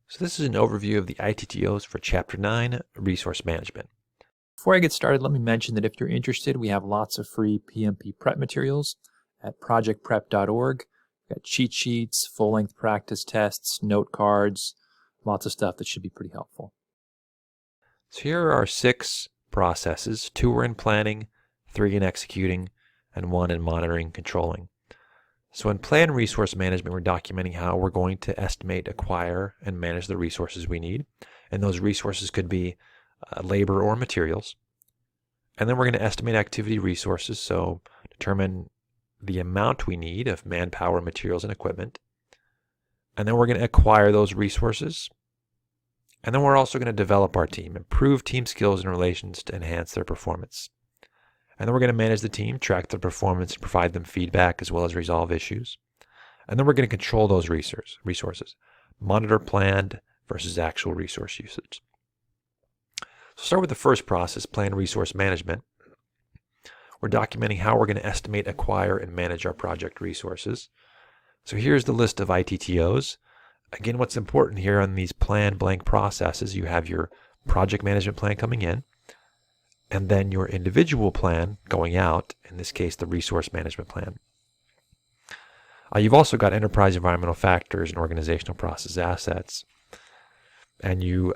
So this is an overview of the ITTOs for Chapter 9, Resource Management. Before I get started, let me mention that if you're interested, we have lots of free PMP prep materials at projectprep.org. We've got cheat sheets, full-length practice tests, note cards, lots of stuff that should be pretty helpful. So here are our 6 processes. 2 are in planning, 3 in executing, and 1 in monitoring and controlling. So in plan resource management, we're documenting how we're going to estimate, acquire, and manage the resources we need. And those resources could be labor or materials. And then we're going to estimate activity resources, so determine the amount we need of manpower, materials, and equipment. And then we're going to acquire those resources. And then we're also going to develop our team, improve team skills and relations to enhance their performance. And then we're going to manage the team, track their performance, and provide them feedback as well as resolve issues. And then we're going to control those resources, monitor planned versus actual resource usage. So start with the first process, plan resource management. We're documenting how we're going to estimate, acquire, and manage our project resources. So here's the list of ITTOs. Again, what's important here on these plan blank processes, you have your project management plan coming in, and then your individual plan going out, in this case, the resource management plan. You've also got enterprise environmental factors and organizational process assets. And you,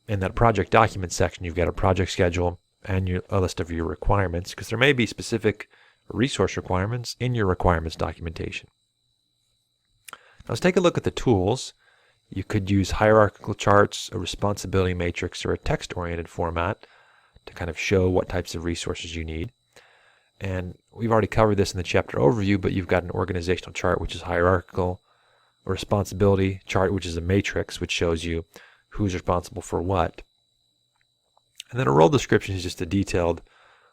in that project document section, you've got a project schedule and a list of your requirements, because there may be specific resource requirements in your requirements documentation. Now let's take a look at the tools. You could use hierarchical charts, a responsibility matrix, or a text-oriented format to kind of show what types of resources you need. And we've already covered this in the chapter overview, but you've got an organizational chart, which is hierarchical, a responsibility chart, which is a matrix, which shows you who's responsible for what. And then a role description is just a detailed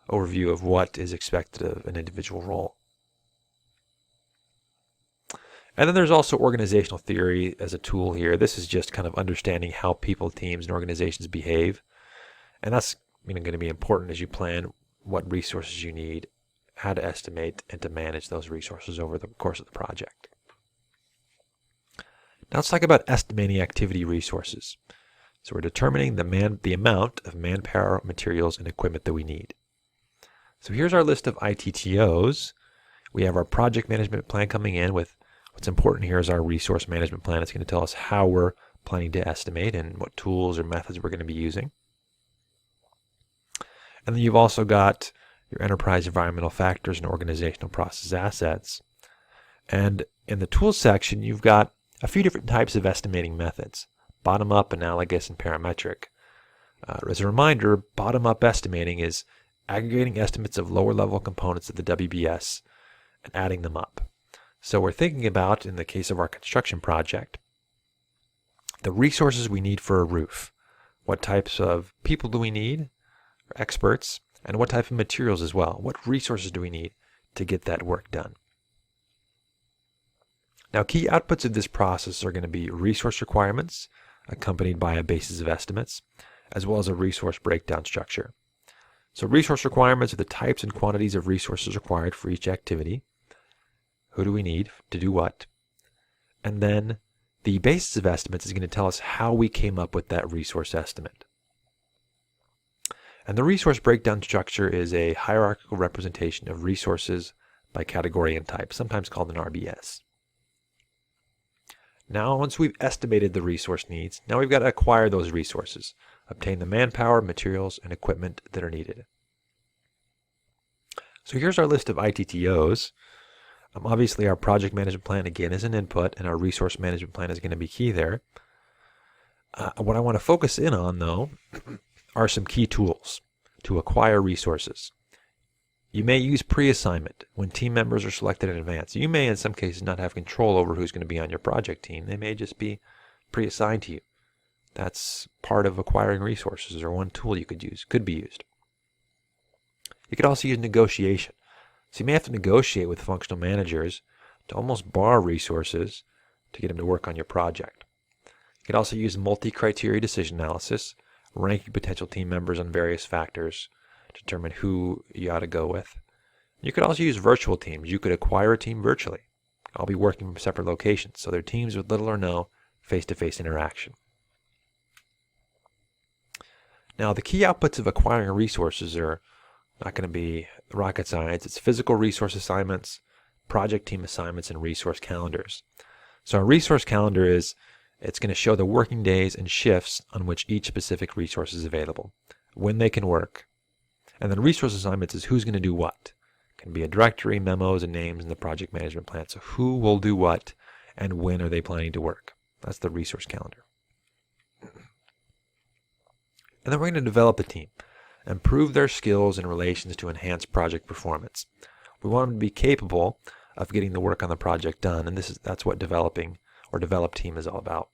overview of what is expected of an individual role. And then there's also organizational theory as a tool here. This is just kind of understanding how people, teams, and organizations behave. And that's going to be important as you plan what resources you need, how to estimate, and to manage those resources over the course of the project. Now let's talk about estimating activity resources. So we're determining the amount of manpower, materials, and equipment that we need. So here's our list of ITTOs. We have our project management plan coming in with what's important here is our resource management plan. It's going to tell us how we're planning to estimate and what tools or methods we're going to be using. And then you've also got your enterprise environmental factors and organizational process assets. And in the tools section, you've got a few different types of estimating methods: bottom-up, analogous, and parametric. As a reminder, bottom-up estimating is aggregating estimates of lower-level components of the WBS and adding them up. So we're thinking about, in the case of our construction project, the resources we need for a roof. What types of people do we need, or experts, and what type of materials as well? What resources do we need to get that work done? Now, key outputs of this process are going to be resource requirements, accompanied by a basis of estimates, as well as a resource breakdown structure. So resource requirements are the types and quantities of resources required for each activity. Who do we need to do what? And then the basis of estimates is going to tell us how we came up with that resource estimate. And the resource breakdown structure is a hierarchical representation of resources by category and type, sometimes called an RBS. Now, once we've estimated the resource needs, now we've got to acquire those resources, obtain the manpower, materials, and equipment that are needed. So here's our list of ITTOs. Obviously, our project management plan, again, is an input, and our resource management plan is going to be key there. What I want to focus in on, though, are some key tools to acquire resources. You may use pre-assignment when team members are selected in advance. You may, in some cases, not have control over who's going to be on your project team. They may just be pre-assigned to you. That's part of acquiring resources, or one tool you could use, could be used. You could also use negotiation. So you may have to negotiate with functional managers to almost borrow resources to get them to work on your project. You could also use multi-criteria decision analysis, ranking potential team members on various factors to determine who you ought to go with. You could also use virtual teams. You could acquire a team virtually. All be working from separate locations, so they're teams with little or no face-to-face interaction. Now, the key outputs of acquiring resources are not going to be rocket science. It's physical resource assignments, project team assignments, and resource calendars. So a resource calendar it's going to show the working days and shifts on which each specific resource is available, when they can work. And then resource assignments is who's going to do what. It can be a directory, memos, and names in the project management plan. So who will do what and when are they planning to work? That's the resource calendar. And then we're going to develop a team, improve their skills and relations to enhance project performance. We want them to be capable of getting the work on the project done, and that's what developing or developed team is all about.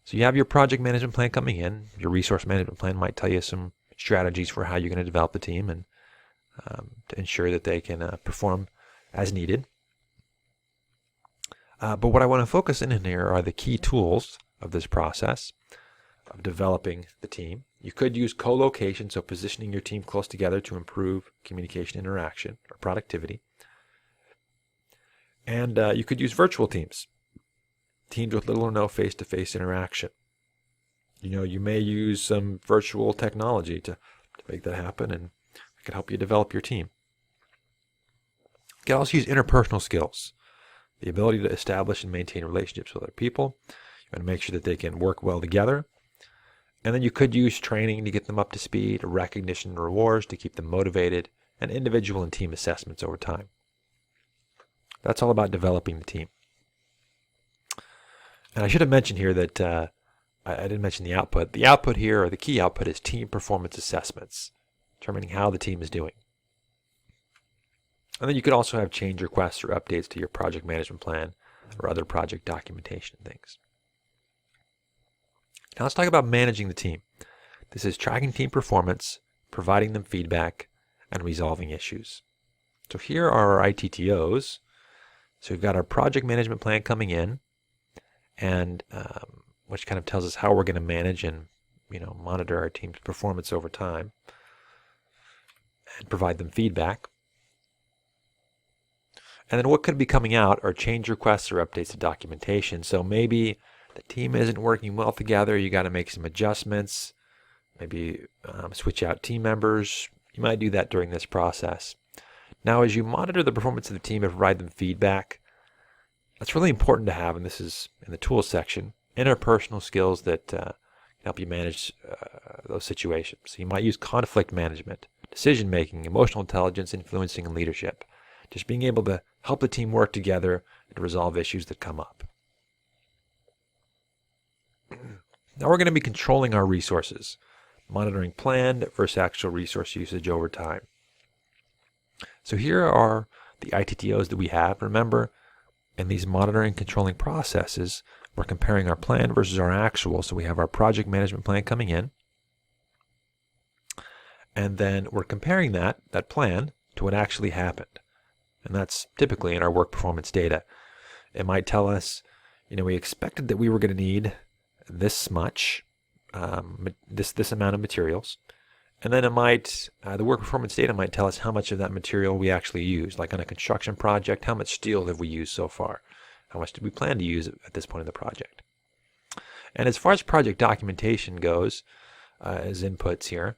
So you have your project management plan coming in. Your resource management plan might tell you some strategies for how you're going to develop the team and to ensure that they can perform as needed. But what I want to focus in here are the key tools of this process of developing the team. You could use co-location, so positioning your team close together to improve communication interaction or productivity. And you could use virtual teams, teams with little or no face-to-face interaction. You may use some virtual technology to make that happen, and it can help you develop your team. You can also use interpersonal skills, the ability to establish and maintain relationships with other people. You want to make sure that they can work well together. And then you could use training to get them up to speed, recognition and rewards to keep them motivated, and individual and team assessments over time. That's all about developing the team. And I should have mentioned here that I didn't mention the output. The output here, or the key output, is team performance assessments, determining how the team is doing. And then you could also have change requests or updates to your project management plan or other project documentation and things. Now let's talk about managing the team. This is tracking team performance, providing them feedback, and resolving issues. So here are our ITTOs. So we've got our project management plan coming in, and which kind of tells us how we're going to manage and monitor our team's performance over time and provide them feedback. And then what could be coming out are change requests or updates to documentation. So maybe the team isn't working well together. You got to make some adjustments, maybe switch out team members. You might do that during this process. Now, as you monitor the performance of the team and provide them feedback, that's really important to have, and this is in the tools section, interpersonal skills that can help you manage those situations. So you might use conflict management, decision making, emotional intelligence, influencing, and leadership. Just being able to help the team work together and resolve issues that come up. Now we're going to be controlling our resources, monitoring planned versus actual resource usage over time. So here are the ITTOs that we have. Remember, in these monitoring and controlling processes, we're comparing our plan versus our actual. So we have our project management plan coming in, and then we're comparing that plan to what actually happened. And that's typically in our work performance data. It might tell us, we expected that we were going to need this much, this amount of materials. And then it might, the work performance data might tell us how much of that material we actually used. Like on a construction project, how much steel have we used so far? How much did we plan to use at this point in the project? And as far as project documentation goes, as inputs here,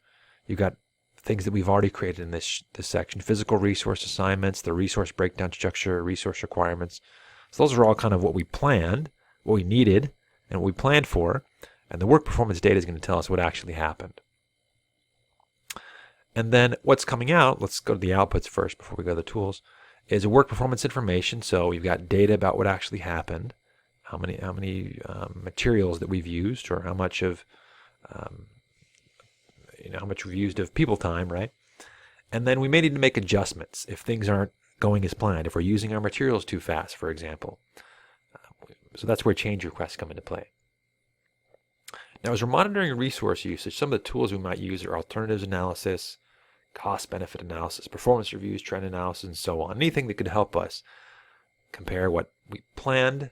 you've got things that we've already created in this section: physical resource assignments, the resource breakdown structure, resource requirements. So those are all kind of what we planned, what we needed, and what we planned for. And the work performance data is going to tell us what actually happened. And then what's coming out, let's go to the outputs first before we go to the tools, is work performance information. So we've got data about what actually happened, how many materials that we've used, or how much of how much we've used of people time, right? And then we may need to make adjustments if things aren't going as planned, if we're using our materials too fast, for example. So that's where change requests come into play. Now, as we're monitoring resource usage, some of the tools we might use are alternatives analysis, cost-benefit analysis, performance reviews, trend analysis, and so on. Anything that could help us compare what we planned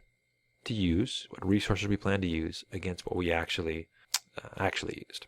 to use, what resources we plan to use, against what we actually used.